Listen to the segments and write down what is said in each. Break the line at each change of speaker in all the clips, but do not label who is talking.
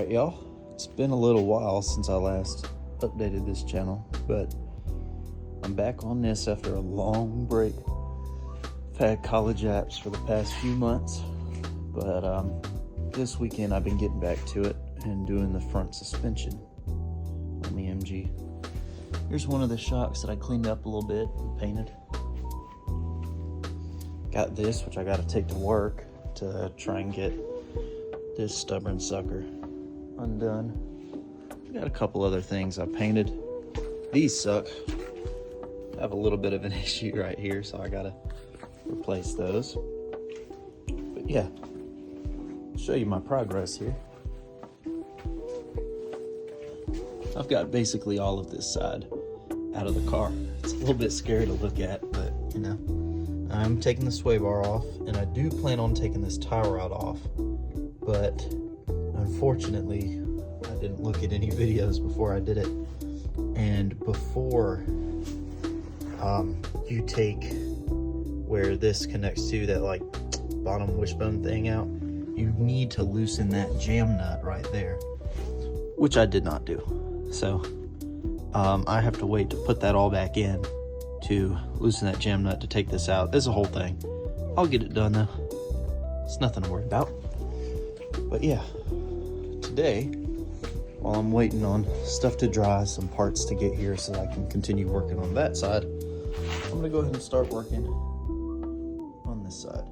Alright y'all, it's been a little while since I last updated this channel, but I'm back on this after a long break. I've had college apps for the past few months, but this weekend I've been getting back to it and doing the front suspension on the MG. Here's one of the shocks that I cleaned up a little bit and painted. Got this, which I gotta take to work to try and get this stubborn sucker undone. Got a couple other things I painted. These suck. I have a little bit of an issue right here, so I gotta replace those. But yeah, I'll show you my progress here. I've got basically all of this side out of the car. It's a little bit scary to look at, but you know. I'm taking the sway bar off, and I do plan on taking this tie rod off, but unfortunately, I didn't look at any videos before I did it. And before you take where this connects to that like bottom wishbone thing out, you need to loosen that jam nut right there, which I did not do. So I have to wait to put that all back in to loosen that jam nut to take this out. There's a whole thing. I'll get it done though. It's nothing to worry about. But yeah, today, while I'm waiting on stuff to dry, some parts to get here so I can continue working on that side, I'm gonna go ahead and start working on this side.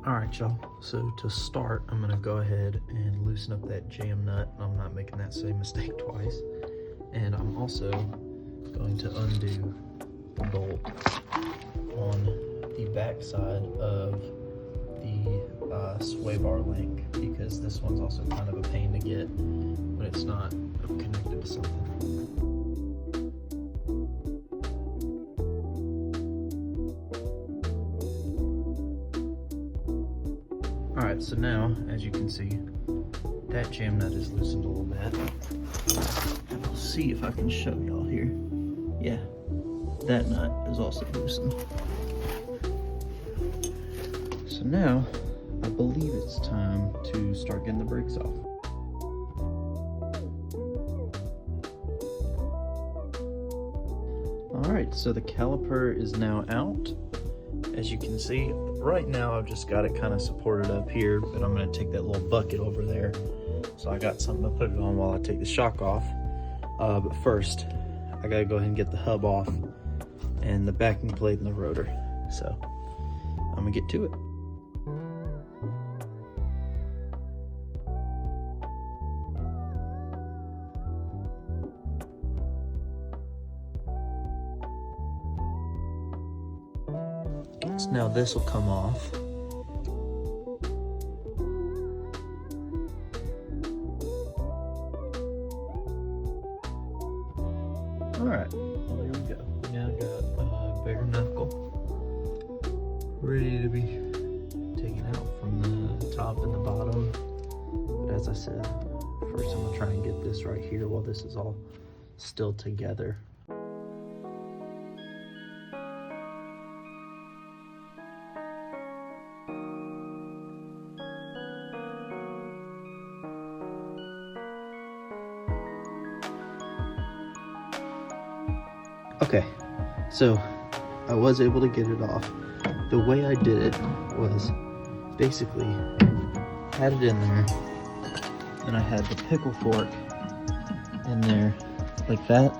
All right, y'all, so to start, I'm gonna go ahead and loosen up that jam nut. I'm not making that same mistake twice. And I'm also going to undo the bolt on the back side of the sway bar link, because this one's also kind of a pain to get when it's not connected to something. Alright, so now, as you can see, that jam nut is loosened a little bit. And I'll see if I can show y'all here. Yeah, that nut is also loosened. So now, I believe it's time to start getting the brakes off. Alright, so the caliper is now out. As you can see, right now I've just got it kind of supported up here, but I'm going to take that little bucket over there. So I got something to put it on while I take the shock off. But first, I got to go ahead and get the hub off and the backing plate and the rotor. So I'm going to get to it. So now this will come off. Alright, well there we go. Now I got a bigger knuckle ready to be taken out from the top and the bottom. But as I said, first I'm going to try and get this right here while this is all still together. Okay, so I was able to get it off. The way I did it was basically had it in there, and I had the pickle fork in there like that,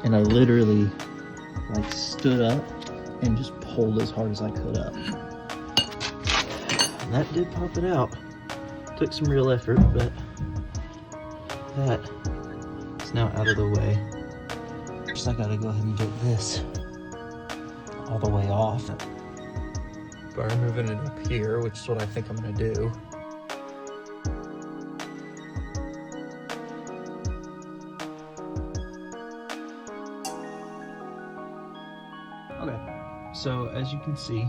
and I literally like stood up and just pulled as hard as I could up. And that did pop it out. Took some real effort, but that is now out of the way. I gotta go ahead and get this all the way off by removing it up here, which is what I think I'm gonna do. Okay, so as you can see,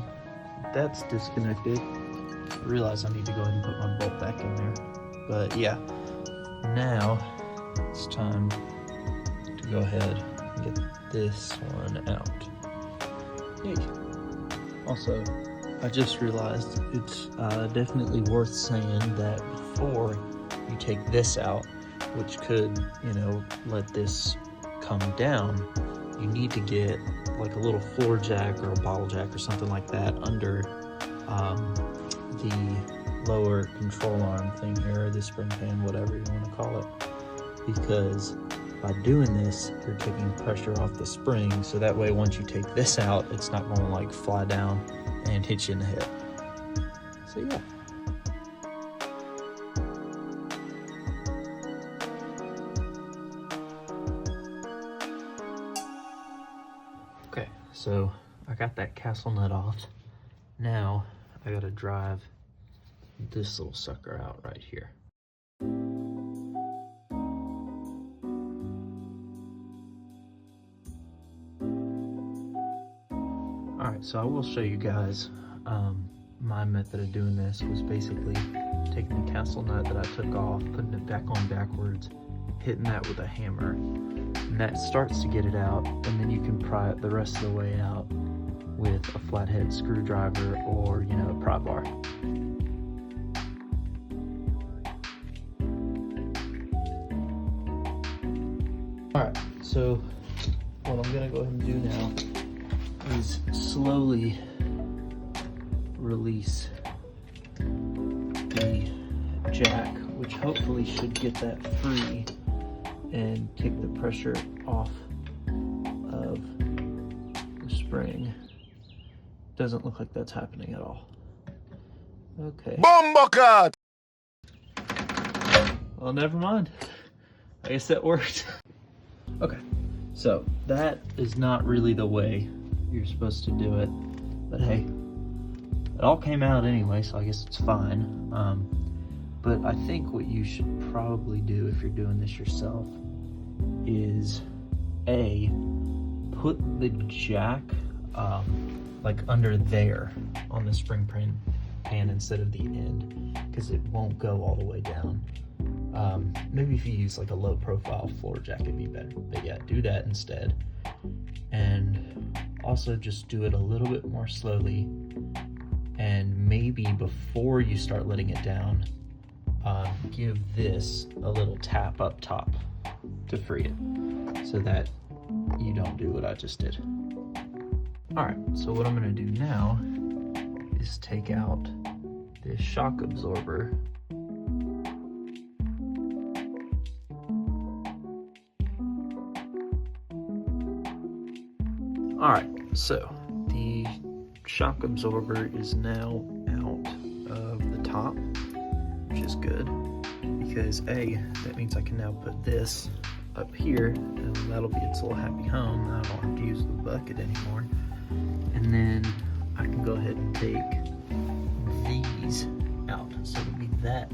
that's disconnected. I realize I need to go ahead and put my bolt back in there, but yeah, now it's time to go ahead get this one out. Yay. Also, I I just realized it's definitely worth saying that before you take this out, which could, you know, let this come down, you need to get like a little floor jack or a bottle jack or something like that under the lower control arm thing here, the spring pan, whatever you want to call it, because by doing this, you're taking pressure off the spring, so that way once you take this out, it's not going to like fly down and hit you in the head. So yeah. Okay, so I got that castle nut off. Now I gotta drive this little sucker out right here. Alright, so I will show you guys my method of doing this was basically taking the castle nut that I took off, putting it back on backwards, hitting that with a hammer, and that starts to get it out, and then you can pry it the rest of the way out with a flathead screwdriver or, you know, a pry bar. Alright, so what I'm gonna go ahead and do now is slowly release the jack, which hopefully should get that free and take the pressure off of the spring. Doesn't look like that's happening at all. Okay.
Bomba.
Well, never mind. I guess that worked. Okay, so that is not really the way you're supposed to do it, but hey, it all came out anyway, so I guess it's fine. But I think what you should probably do if you're doing this yourself is A, put the jack like under there on the spring pan instead of the end, because it won't go all the way down. Maybe if you use like a low profile floor jack, it'd be better, but yeah, do that instead. And also just do it a little bit more slowly, and maybe before you start letting it down, give this a little tap up top to free it, so that you don't do what I just did. Alright, so what I'm gonna do now is take out this shock absorber. Alright, so the shock absorber is now out of the top, which is good, because A, that means I can now put this up here, and that'll be its little happy home. I don't have to use the bucket anymore. And then I can go ahead and take these out. So it'll be that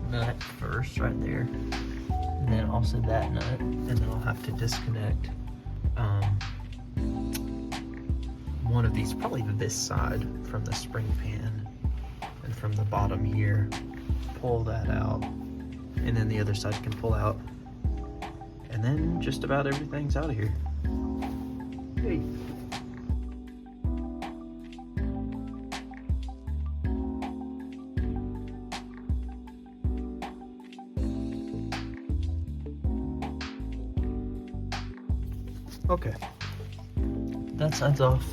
nut first right there, and then also that nut, and then I'll have to disconnect one of these, probably this side, from the spring pan, and from the bottom here, pull that out, and then the other side can pull out, and then just about everything's out of here. Hey. Okay, that side's off,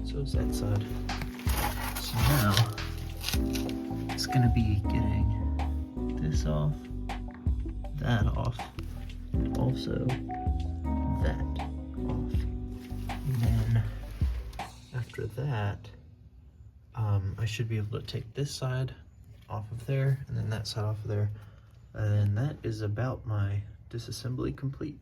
so is that side. So now it's gonna be getting this off, that off, and also that off. And then after that, I should be able to take this side off of there, and then that side off of there, and then that is about my disassembly complete.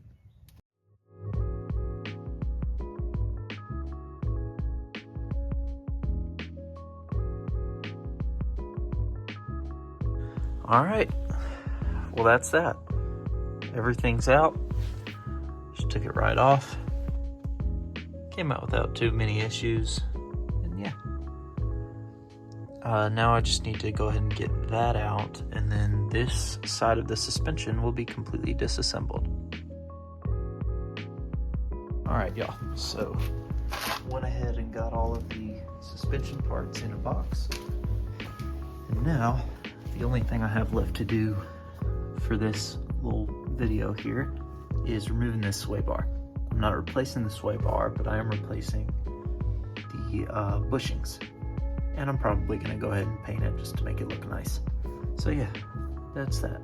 All right, well that's that. Everything's out. Just took it right off. Came out without too many issues, and yeah. Now I just need to go ahead and get that out, and then this side of the suspension will be completely disassembled. All right, y'all, so went ahead and got all of the suspension parts in a box. And now, the only thing I have left to do for this little video here is removing this sway bar. I'm not replacing the sway bar, but I am replacing the bushings. And I'm probably gonna go ahead and paint it just to make it look nice. So yeah, that's that.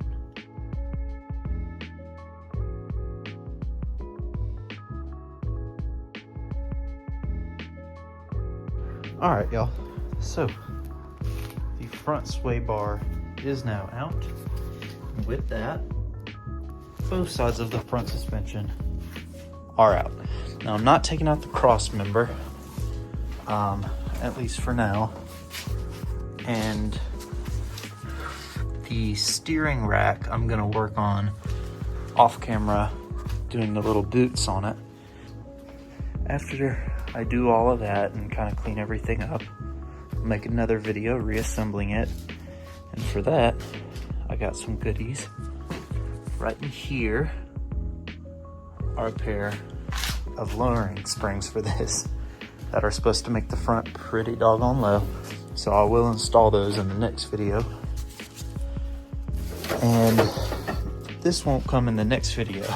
All right, y'all. So the front sway bar is now out. And with that, both sides of the front suspension are out. Now I'm not taking out the cross member, at least for now. And the steering rack, I'm gonna work on off camera, doing the little boots on it. After I do all of that and kind of clean everything up, I'll make another video reassembling it. And for that, I got some goodies. Right in here are a pair of lowering springs for this that are supposed to make the front pretty doggone low. So I will install those in the next video. And this won't come in the next video,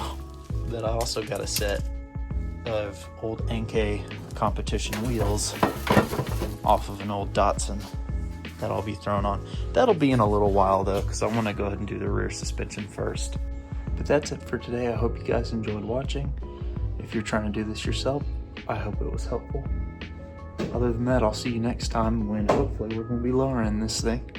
but I also got a set of old enkei competition wheels off of an old Datsun that I'll be throwing on. That'll be in a little while though, because I want to go ahead and do the rear suspension first. But that's it for today. I hope you guys enjoyed watching. If you're trying to do this yourself, I hope it was helpful. Other than that, I'll see you next time when hopefully we're going to be lowering this thing.